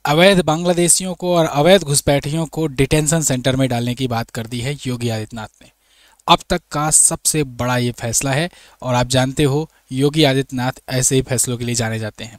अवैध बांग्लादेशियों को और अवैध घुसपैठियों को डिटेंशन सेंटर में डालने की बात कर दी है योगी आदित्यनाथ ने। अब तक का सबसे बड़ा ये फैसला है और आप जानते हो योगी आदित्यनाथ ऐसे ही फैसलों के लिए जाने जाते हैं।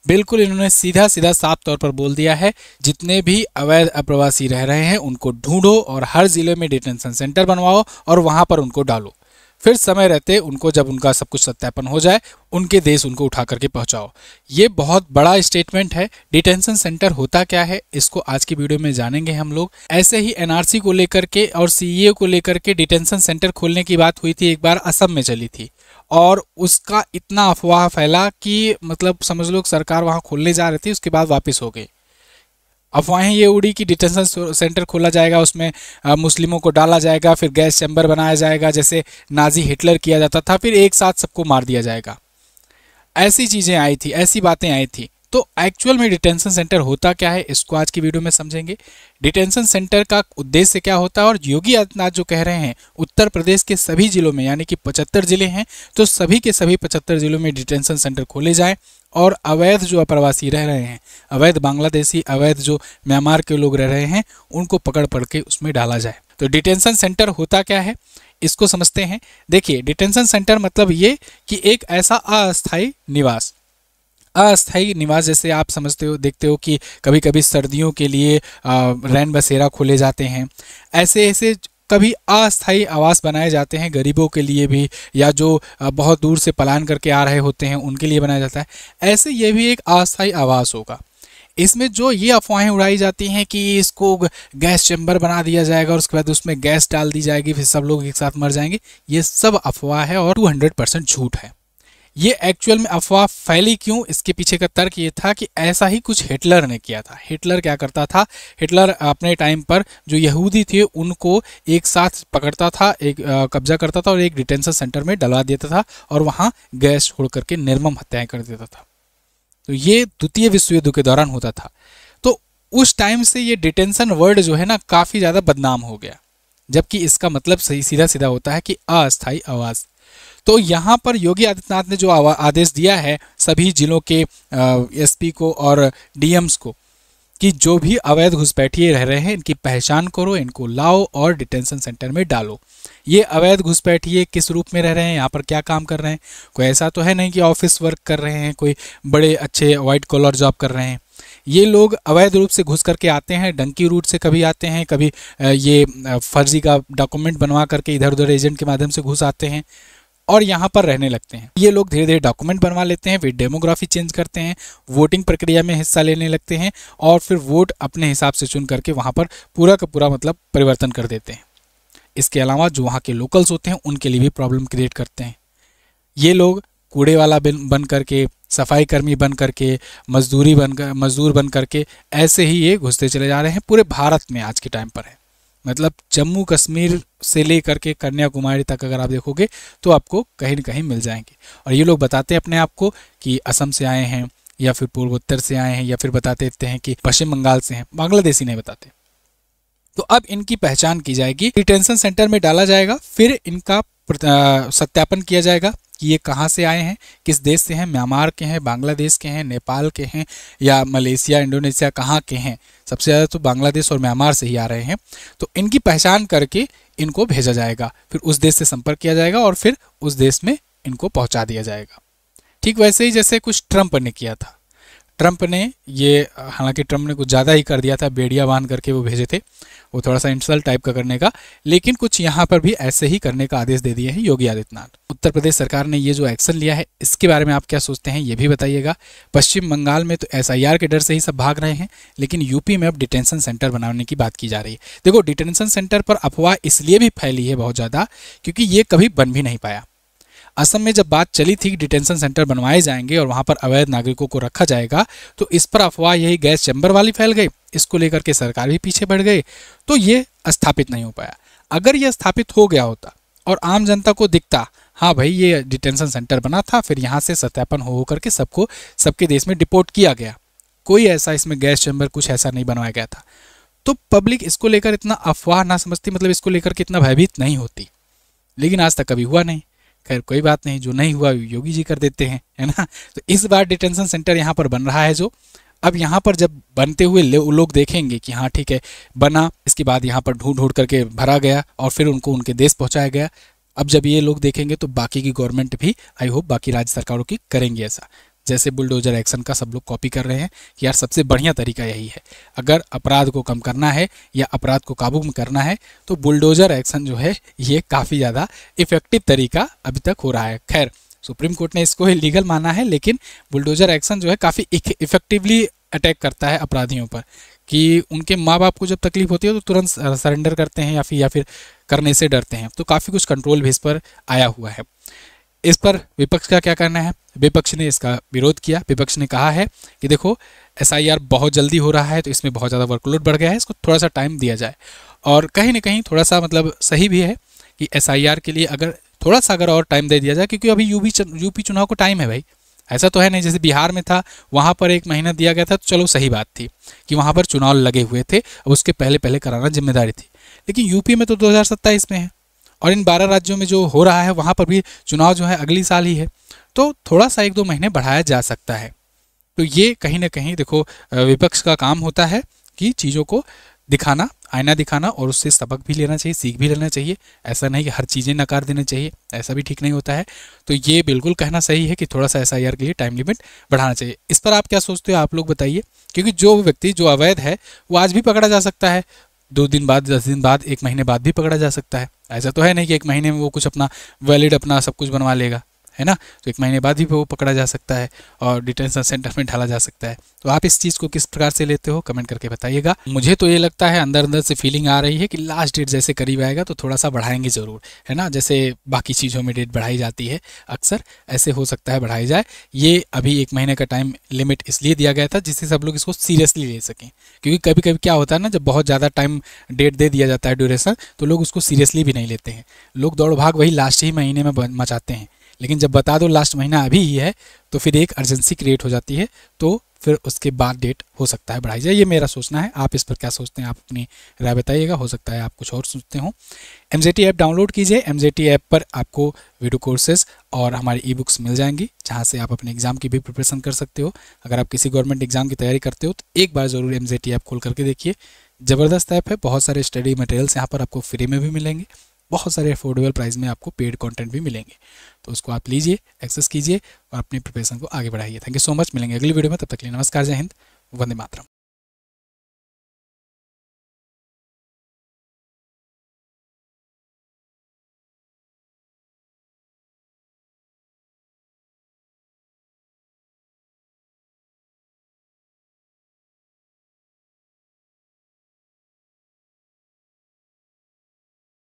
बिल्कुल इन्होंने सीधा सीधा साफ तौर पर बोल दिया है, जितने भी अवैध अप्रवासी रह रहे हैं उनको ढूंढो और हर जिले में डिटेंशन सेंटर बनवाओ और वहां पर उनको डालो। फिर समय रहते उनको, जब उनका सब कुछ सत्यापन हो जाए, उनके देश उनको उठा करके पहुंचाओ। ये बहुत बड़ा स्टेटमेंट है। डिटेंशन सेंटर होता क्या है, इसको आज की वीडियो में जानेंगे हम लोग। ऐसे ही एनआरसी को लेकर के और सीएए को लेकर के डिटेंशन सेंटर खोलने की बात हुई थी, एक बार असम में चली थी और उसका इतना अफवाह फैला कि मतलब समझ लो सरकार वहां खोलने जा रही थी, उसके बाद वापस हो गई। अफवाहें ये उड़ी कि डिटेंशन सेंटर खोला जाएगा, उसमें मुस्लिमों को डाला जाएगा, फिर गैस चैम्बर बनाया जाएगा जैसे नाजी हिटलर किया जाता था, फिर एक साथ सबको मार दिया जाएगा। ऐसी चीज़ें आई थी, ऐसी बातें आई थी। तो एक्चुअल में डिटेंशन सेंटर होता क्या है, इसको आज की वीडियो में समझेंगे। डिटेंशन सेंटर का उद्देश्य क्या होता है और योगी आदित्यनाथ जो कह रहे हैं उत्तर प्रदेश के सभी जिलों में, यानी कि 75 जिले हैं, तो सभी के सभी 75 जिलों में डिटेंशन सेंटर खोले जाएं और अवैध जो अप्रवासी रह रहे हैं, अवैध बांग्लादेशी, अवैध जो म्यांमार के लोग रह रहे हैं, उनको पकड़ पड़ के उसमें डाला जाए। तो डिटेंशन सेंटर होता क्या है, इसको समझते हैं। देखिए, डिटेंशन सेंटर मतलब ये कि एक ऐसा अस्थायी निवास, अस्थायी निवास जैसे आप समझते हो, देखते हो कि कभी कभी सर्दियों के लिए रैन बसेरा खोले जाते हैं। ऐसे ऐसे कभी अस्थायी आवास बनाए जाते हैं गरीबों के लिए भी, या जो बहुत दूर से पलायन करके आ रहे होते हैं उनके लिए बनाया जाता है। ऐसे ये भी एक अस्थायी आवास होगा। इसमें जो ये अफवाहें उड़ाई जाती हैं कि इसको गैस चैम्बर बना दिया जाएगा और उसके बाद उसमें गैस डाल दी जाएगी, फिर सब लोग एक साथ मर जाएंगे, ये सब अफवाह है और 200% झूठ है। ये एक्चुअल में अफवाह फैली क्यों, इसके पीछे का तर्क ये था कि ऐसा ही कुछ हिटलर ने किया था। हिटलर क्या करता था, हिटलर अपने टाइम पर जो यहूदी थे उनको एक साथ पकड़ता था, एक कब्जा करता था और एक डिटेंशन सेंटर में डलवा देता था और वहाँ गैस छोड़ करके निर्मम हत्याएं कर देता था। तो ये द्वितीय विश्व युद्ध के दौरान होता था। तो उस टाइम से ये डिटेंशन वर्ड जो है ना काफ़ी ज़्यादा बदनाम हो गया, जबकि इसका मतलब सही सीधा सीधा होता है कि अस्थायी आवास। तो यहाँ पर योगी आदित्यनाथ ने जो आदेश दिया है सभी जिलों के एसपी को और डीएम्स को कि जो भी अवैध घुसपैठिए रह रहे हैं इनकी पहचान करो, इनको लाओ और डिटेंशन सेंटर में डालो। ये अवैध घुसपैठिए किस रूप में रह रहे हैं, यहाँ पर क्या काम कर रहे हैं, कोई ऐसा तो है नहीं कि ऑफिस वर्क कर रहे हैं, कोई बड़े अच्छे वाइट कॉलर जॉब कर रहे हैं। ये लोग अवैध रूप से घुस करके आते हैं, डंकी रूट से कभी आते हैं, कभी ये फर्जी का डॉक्यूमेंट बनवा करके इधर उधर एजेंट के माध्यम से घुस आते हैं और यहाँ पर रहने लगते हैं। ये लोग धीरे धीरे डॉक्यूमेंट बनवा लेते हैं, फिर डेमोग्राफी चेंज करते हैं, वोटिंग प्रक्रिया में हिस्सा लेने लगते हैं और फिर वोट अपने हिसाब से चुन करके वहाँ पर पूरा का पूरा मतलब परिवर्तन कर देते हैं। इसके अलावा जो वहाँ के लोकल्स होते हैं उनके लिए भी प्रॉब्लम क्रिएट करते हैं। ये लोग कूड़े वाला बन करके, सफाई कर्मी बन करके, मजदूर बन करके ऐसे ही ये घुसते चले जा रहे हैं। पूरे भारत में आज के टाइम पर है, मतलब जम्मू कश्मीर से लेकर के कन्याकुमारी तक अगर आप देखोगे तो आपको कहीं न कहीं मिल जाएंगे। और ये लोग बताते हैं अपने आप को कि असम से आए हैं या फिर पूर्वोत्तर से आए हैं या फिर बताते हैं कि पश्चिम बंगाल से हैं, बांग्लादेशी नहीं बताते। तो अब इनकी पहचान की जाएगी, डिटेंशन सेंटर में डाला जाएगा, फिर इनका सत्यापन किया जाएगा कि ये कहाँ से आए हैं, किस देश से हैं, म्यांमार के हैं, बांग्लादेश के हैं, नेपाल के हैं या मलेशिया, इंडोनेशिया, कहाँ के हैं। सबसे ज़्यादा तो बांग्लादेश और म्यांमार से ही आ रहे हैं। तो इनकी पहचान करके इनको भेजा जाएगा, फिर उस देश से संपर्क किया जाएगा और फिर उस देश में इनको पहुँचा दिया जाएगा। ठीक वैसे ही जैसे कुछ ट्रंप ने किया था। ट्रंप ने ये, हालांकि ट्रंप ने कुछ ज़्यादा ही कर दिया था, बेड़िया बांध करके वो भेजे थे, वो थोड़ा सा इंसल्ट टाइप का करने का, लेकिन कुछ यहाँ पर भी ऐसे ही करने का आदेश दे दिए हैं योगी आदित्यनाथ। उत्तर प्रदेश सरकार ने ये जो एक्शन लिया है इसके बारे में आप क्या सोचते हैं ये भी बताइएगा। पश्चिम बंगाल में तो एसआईआर के डर से ही सब भाग रहे हैं, लेकिन यूपी में अब डिटेंशन सेंटर बनाने की बात की जा रही है। देखो, डिटेंशन सेंटर पर अफवाह इसलिए भी फैली है बहुत ज़्यादा क्योंकि ये कभी बन भी नहीं पाया। असम में जब बात चली थी कि डिटेंशन सेंटर बनवाए जाएंगे और वहाँ पर अवैध नागरिकों को रखा जाएगा, तो इस पर अफवाह यही गैस चैम्बर वाली फैल गई, इसको लेकर के सरकार भी पीछे बढ़ गई, तो ये स्थापित नहीं हो पाया। अगर ये स्थापित हो गया होता और आम जनता को दिखता, हाँ भाई ये डिटेंशन सेंटर बना था, फिर यहाँ से सत्यापन हो करके सबको सबके देश में डिपोर्ट किया गया, कोई ऐसा इसमें गैस चैम्बर कुछ ऐसा नहीं बनवाया गया था, तो पब्लिक इसको लेकर इतना अफवाह ना समझती, मतलब इसको लेकर के इतना भयभीत नहीं होती। लेकिन आज तक कभी हुआ नहीं। खैर कोई बात नहीं, जो नहीं हुआ योगी जी कर देते हैं, है ना। तो इस बार डिटेंशन सेंटर यहाँ पर बन रहा है जो अब यहाँ पर जब बनते हुए लोग देखेंगे कि हाँ ठीक है बना, इसके बाद यहाँ पर ढूंढ ढूंढ करके भरा गया और फिर उनको उनके देश पहुँचाया गया। अब जब ये लोग देखेंगे तो बाकी की गवर्नमेंट भी आई होप बाकी राज्य सरकारों की करेंगी ऐसा। जैसे बुलडोजर एक्शन का सब लोग कॉपी कर रहे हैं कि यार सबसे बढ़िया तरीका यही है, अगर अपराध को कम करना है या अपराध को काबू में करना है तो बुलडोजर एक्शन जो है ये काफ़ी ज़्यादा इफेक्टिव तरीका अभी तक हो रहा है। खैर सुप्रीम कोर्ट ने इसको इलीगल माना है, लेकिन बुलडोजर एक्शन जो है काफ़ी इफेक्टिवली अटैक करता है अपराधियों पर कि उनके माँ बाप को जब तकलीफ होती है तो तुरंत सरेंडर करते हैं या फिर करने से डरते हैं। तो काफ़ी कुछ कंट्रोल भी इस पर आया हुआ है। इस पर विपक्ष का क्या कहना है? विपक्ष ने इसका विरोध किया। विपक्ष ने कहा है कि देखो एसआईआर बहुत जल्दी हो रहा है तो इसमें बहुत ज़्यादा वर्कलोड बढ़ गया है, इसको थोड़ा सा टाइम दिया जाए। और कहीं ना कहीं थोड़ा सा मतलब सही भी है कि एसआईआर के लिए अगर थोड़ा सा अगर और टाइम दे दिया जाए, क्योंकि अभी यूपी चुनाव को टाइम है भाई। ऐसा तो है नहीं जैसे बिहार में था वहाँ पर 1 महीना दिया गया था तो चलो सही बात थी कि वहाँ पर चुनाव लगे हुए थे, अब उसके पहले पहले कराना जिम्मेदारी थी। लेकिन यूपी में तो 2027 में है और इन 12 राज्यों में जो हो रहा है वहाँ पर भी चुनाव जो है अगली साल ही है, तो थोड़ा सा 1-2 महीने बढ़ाया जा सकता है। तो ये कहीं ना कहीं देखो विपक्ष का काम होता है कि चीज़ों को दिखाना, आईना दिखाना और उससे सबक भी लेना चाहिए, सीख भी लेना चाहिए। ऐसा नहीं कि हर चीज़ें नकार देना चाहिए, ऐसा भी ठीक नहीं होता है। तो ये बिल्कुल कहना सही है कि थोड़ा सा एसआईआर के लिए टाइम लिमिट बढ़ाना चाहिए। इस पर आप क्या सोचते हो, आप लोग बताइए। क्योंकि जो व्यक्ति जो अवैध है वो आज भी पकड़ा जा सकता है, 2 दिन बाद, 10 दिन बाद, 1 महीने बाद भी पकड़ा जा सकता है। ऐसा तो है नहीं कि 1 महीने में वो कुछ अपना वैलिड अपना सब कुछ बनवा लेगा, है ना। तो 1 महीने बाद भी वो पकड़ा जा सकता है और डिटेंशन सेंटर में डाला जा सकता है। तो आप इस चीज़ को किस प्रकार से लेते हो कमेंट करके बताइएगा। मुझे तो ये लगता है अंदर अंदर से फीलिंग आ रही है कि लास्ट डेट जैसे करीब आएगा तो थोड़ा सा बढ़ाएंगे ज़रूर, है ना। जैसे बाकी चीज़ों में डेट बढ़ाई जाती है अक्सर, ऐसे हो सकता है बढ़ाई जाए। ये अभी 1 महीने का टाइम लिमिट इसलिए दिया गया था जिससे सब लोग इसको सीरियसली ले सकें। क्योंकि कभी कभी क्या होता है ना, जब बहुत ज़्यादा टाइम डेट दे दिया जाता है ड्यूरेशन, तो लोग उसको सीरियसली भी नहीं लेते हैं। लोग दौड़ भाग वही लास्ट ही महीने में मचाते हैं। लेकिन जब बता दो लास्ट महीना अभी ही है तो फिर एक अर्जेंसी क्रिएट हो जाती है, तो फिर उसके बाद डेट हो सकता है बढ़ाई जाए। ये मेरा सोचना है, आप इस पर क्या सोचते हैं आप अपनी राय बताइएगा। हो सकता है आप कुछ और सोचते हो। एमजेटी ऐप डाउनलोड कीजिए। एमजेटी ऐप पर आपको वीडियो कोर्सेज और हमारी ई बुक्स मिल जाएंगी जहाँ से आप अपने एग्जाम की भी प्रिपरेशन कर सकते हो। अगर आप किसी गवर्नमेंट एग्जाम की तैयारी करते हो तो एक बार ज़रूर एमजेटी ऐप खोल करके देखिए। ज़बरदस्त ऐप है, बहुत सारे स्टडी मटेरियल्स यहाँ पर आपको फ्री में भी मिलेंगे, बहुत सारे अफोर्डेबल प्राइस में आपको पेड कंटेंट भी मिलेंगे। तो उसको आप लीजिए, एक्सेस कीजिए और अपनी प्रिपरेशन को आगे बढ़ाइए। Thank you so much. मिलेंगे अगली वीडियो में, तब तक के लिए नमस्कार, जय हिंद, वंदे मातरम।